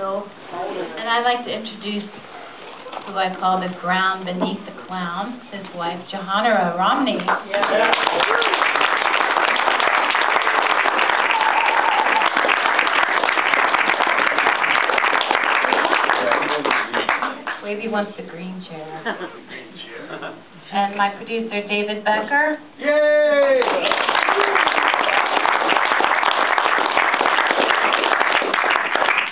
Hill. And I'd like to introduce who I call the ground beneath the clown, his wife, Johanna Romney. Yeah. Wavy wants the green chair. And my producer, David Becker. Yay!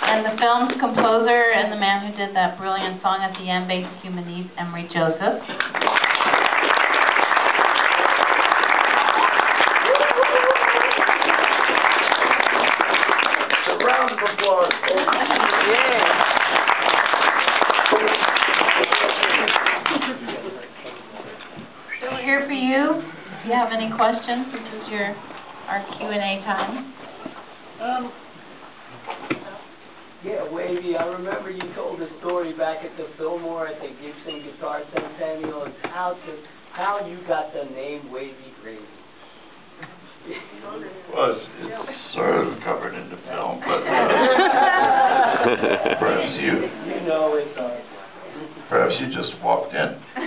And the film's composer and the man who did that brilliant song at the end, Basic Human Needs, Emery Joseph. A round of applause. Yeah. So we're here for you. If you have any questions, this is our Q&A time. Yeah, Wavy, I remember you told a story back at the Fillmore at the Gibson Guitar Centennial and how you got the name Wavy Gravy. Well, it's sort of covered in the film, but perhaps you know it. Perhaps you just walked in. So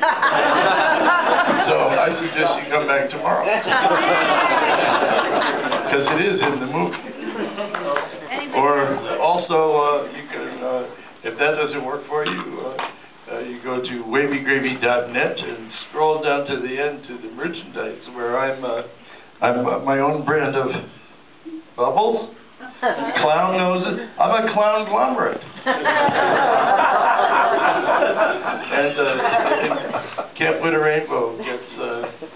I suggest you come back tomorrow. Because it is in the movie. Or also, you can, if that doesn't work for you, you go to wavygravy.net and scroll down to the end to the merchandise, where I'm my own brand of bubbles, clown noses. I'm a clown glomerate. And Camp With a Rainbow gets,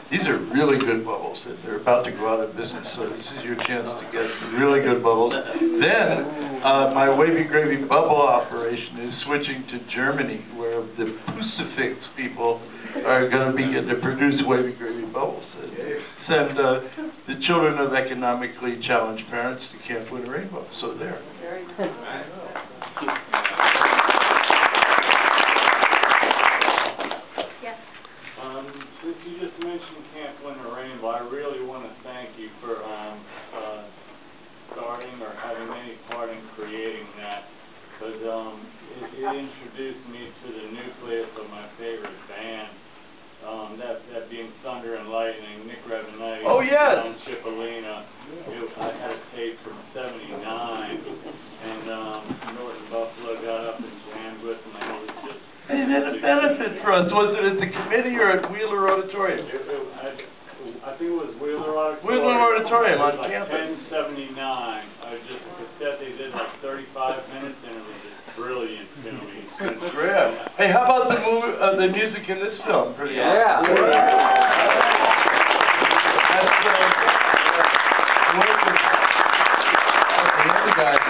these are really good bubbles. They're about to go out of business, so this is your chance to get really good bubbles. Then, my Wavy Gravy bubble operation is switching to Germany, where the Crucifix people are going to begin to produce Wavy Gravy bubbles. Send the children of economically challenged parents to Camp With a Rainbow. So there. Very cool. Since you just mentioned Camp With a Rainbow, I really want to thank you for starting or having any part in creating that, because it introduced me to the nucleus of my favorite band. That being Thunder and Lightning, Nick Revenetti, oh, yes. John Cipollina. I had a tape from '79, and Norton Buffalo got up and jammed with them, and it was just... It had a benefit for us. Was it at the committee or at Wheeler Auditorium? I think it was Wheeler Auditorium. Wheeler Auditorium on like campus. 1079. I was just cassette. They did like 35 minutes, and it was just brilliant to me. Yeah. Hey, how about the movie, the music in this film? Pretty yeah. Awesome. That's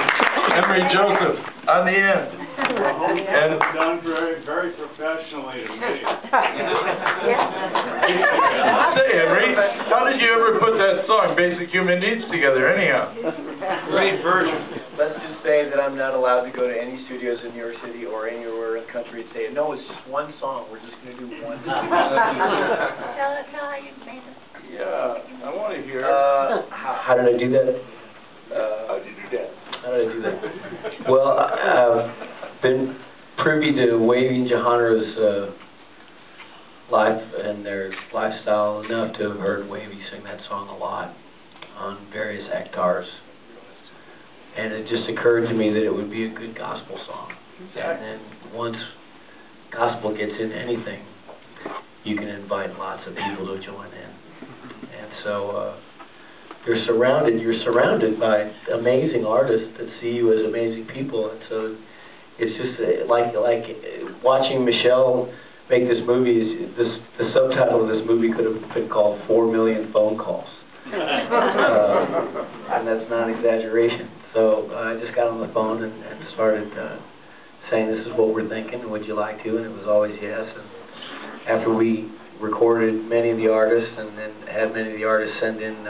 Emery Joseph on the end. And it's done very, very professionally to me. Say, Emery, how did you ever put that song, Basic Human Needs, together, anyhow? Great version. Let's just say that I'm not allowed to go to any studios in New York City or anywhere in the country and say, no, it's just one song. We're just going to do one song. Tell us how you made it. Yeah, I want to hear. How did I do that? How did you do that? How did I do that? Well, I've been privy to Wavy and Johanna's life and their lifestyle enough to have heard Wavy sing that song a lot on various actars. And it just occurred to me that it would be a good gospel song. And then once gospel gets into anything, you can invite lots of people to join in. And so you're surrounded by amazing artists that see you as amazing people, and so it's just like watching Michelle make this movie. The subtitle of this movie could have been called 4 Million Phone Calls, and that's not an exaggeration. So I just got on the phone and started saying, this is what we're thinking, would you like to? And it was always yes. And after we recorded many of the artists and then had many of the artists send in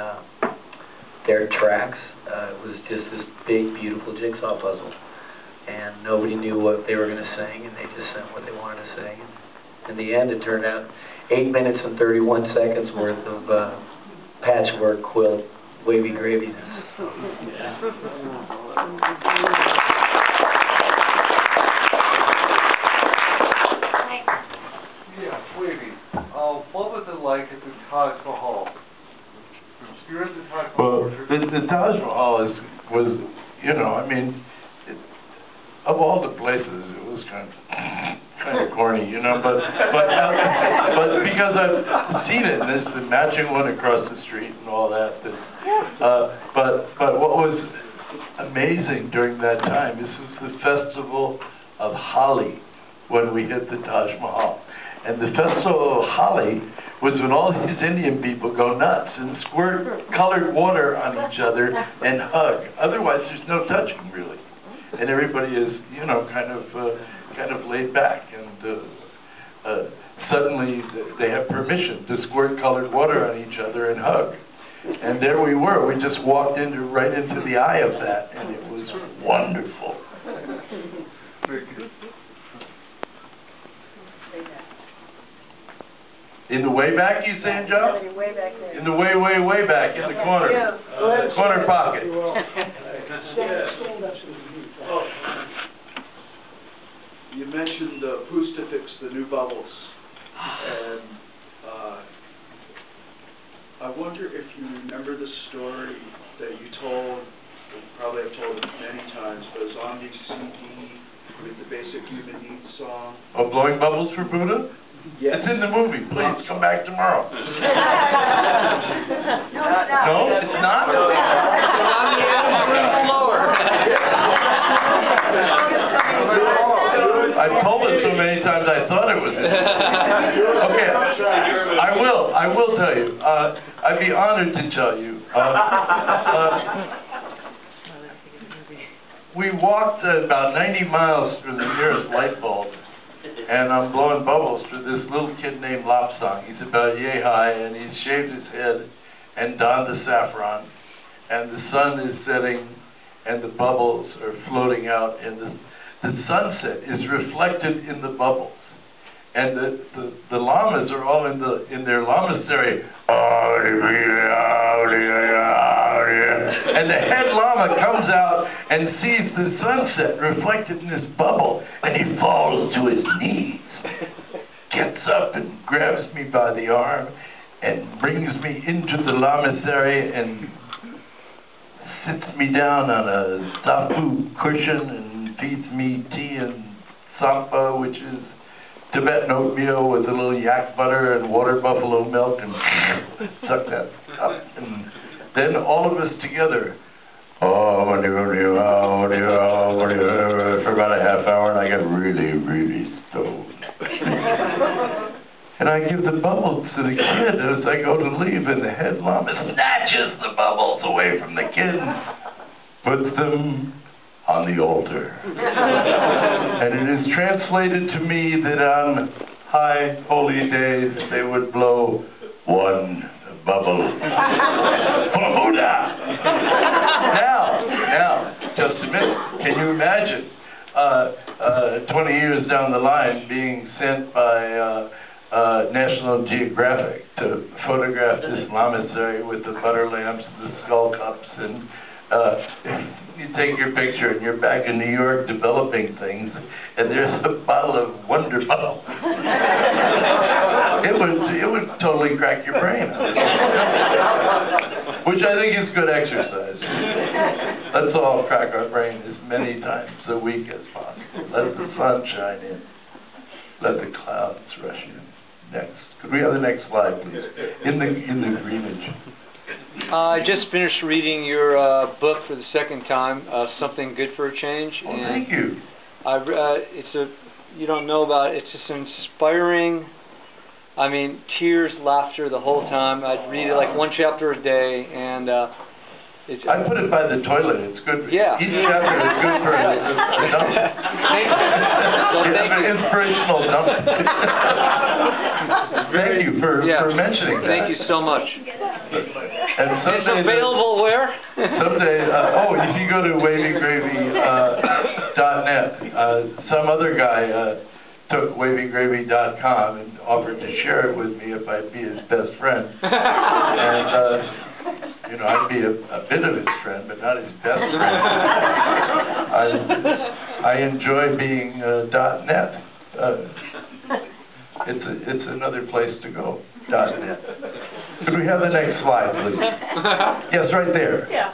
their tracks, it was just this big, beautiful jigsaw puzzle. And nobody knew what they were going to sing, and they just sent what they wanted to sing. And in the end, it turned out 8 minutes and 31 seconds worth of patchwork quilt wavy graviness. So, yeah. Wavy, what was it like at the Taj Mahal? You're at the Taj Well, Mahal. the Taj Mahal was, you know, I mean, of all the places, it was kind of corny, you know, but because I've seen it, and there's the matching one across the street and all that. But what was amazing during that time, this was the festival of Holi when we hit the Taj Mahal. And the festival of Holi was when all these Indian people go nuts and squirt colored water on each other and hug. Otherwise, there's no touching, really. And everybody is, you know, kind of laid back. And suddenly they have permission to squirt colored water on each other and hug. And there we were. We just walked right into the eye of that, and it was wonderful. In the way back, you saying, Joe? Way back there. In the way back, in the corner. Corner pocket. You mentioned Poostafix, the new bubbles, and I wonder if you remember the story that you told, you probably have told it many times, but it's on the CD with the Basic Human Needs song. Oh, Blowing Bubbles for Buddha? Yes. It's in the movie. Please come back tomorrow. No, it's not. No, it's not? I've told it so many times I thought it was. Okay, I will tell you. I'd be honored to tell you. We walked about 90 miles through the nearest light bulb, and I'm blowing bubbles for this little kid named Lopsong. He's about yay high, and he's shaved his head and donned the saffron, and the sun is setting, and the bubbles are floating out, and the sunset is reflected in the bubbles. And the llamas are all in their lamasery. And the head llama comes out and sees the sunset reflected in this bubble, and he falls to his knees, gets up and grabs me by the arm and brings me into the lamasery and sits me down on a sapu cushion and feeds me tea and sampa, which is Tibetan oatmeal with a little yak butter and water buffalo milk, and suck that up. And then all of us together, for about a half hour, and I get really, really stoned. And I give the bubbles to the kid as I go to leave, and the head llama snatches the bubbles away from the kid and puts them on the altar. And it is translated to me that on high holy days they would blow one bubble for Buddha. Now, just a minute. Can you imagine 20 years down the line being sent by National Geographic to photograph this lamasery with the butter lamps and the skull cups, and you take your picture and you're back in New York developing things, and there's a bottle of Wonder Bubble. It would totally crack your brain, which I think is good exercise. Let's all crack our brain as many times a week as possible. Let the sun shine in. Let the clouds rush in. Next. Could we have the next slide, please? In the greenage. I just finished reading your book for the second time, Something Good for a Change. Oh, thank you. You don't know about it. It's just inspiring. I mean, tears, laughter the whole time. I'd read it like one chapter a day, and it's. I put it by the toilet. It's good. Yeah. Each chapter is good for a dump. It's an inspirational dump. Thank you for mentioning that. Thank you so much. And it's available where? Someday, if you go to wavygravy.net, some other guy took wavygravy.com and offered to share it with me if I'd be his best friend. And, I'd be a bit of his friend, but not his best friend. I enjoy being .net. it's another place to go. .net. Could we have the next slide, please? Yes, right there. Yeah.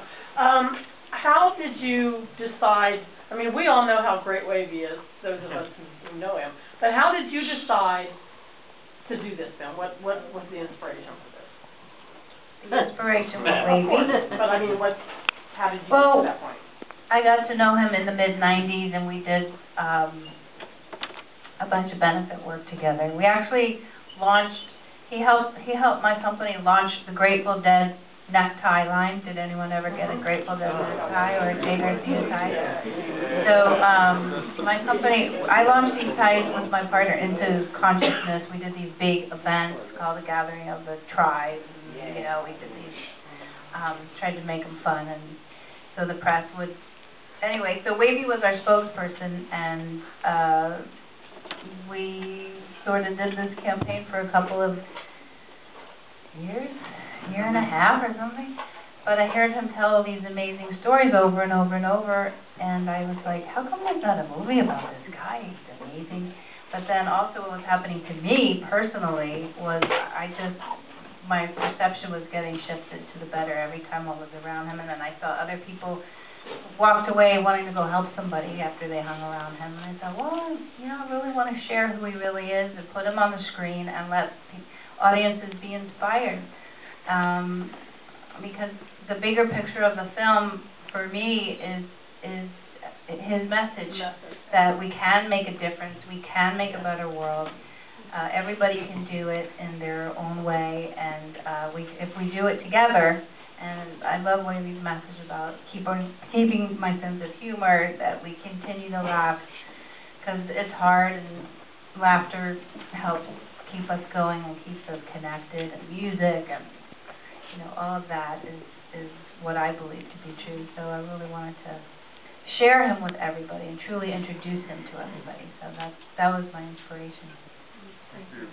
How did you decide, I mean, we all know how great Wavy is, those of us who know him, but how did you decide to do this film? What was the inspiration for this? The inspiration was Wavy. But I mean, how did you get Well, to that point? I got to know him in the mid-90s, and we did a bunch of benefit work together. We actually launched, he helped my company launch the Grateful Dead necktie line. Did anyone ever get a Grateful Dead necktie or a Jay Garcia tie? So my company, I launched these ties with my partner into consciousness. We did these big events called the Gathering of the Tribe. You know, we did these, tried to make them fun, and so the press would, anyway, so Wavy was our spokesperson, and we sort of did this campaign for a couple of years, year and a half or something. But I heard him tell these amazing stories over and over and over, and I was like, how come there's not a movie about this guy? He's amazing. But then also what was happening to me personally was my perception was getting shifted to the better every time I was around him, and then I saw other people walked away wanting to go help somebody after they hung around him, and I thought, well, you know, I really want to share who he really is and put him on the screen and let audiences be inspired. Because the bigger picture of the film, for me, is his message that we can make a difference, we can make a better world. Everybody can do it in their own way, and if we do it together. And I love Wavy's message about keeping my sense of humor, that we continue to laugh, because it's hard, and laughter helps keep us going and keeps us connected, and music, and you know, all of that is what I believe to be true. So I really wanted to share him with everybody and truly introduce him to everybody. So that was my inspiration. Thank you.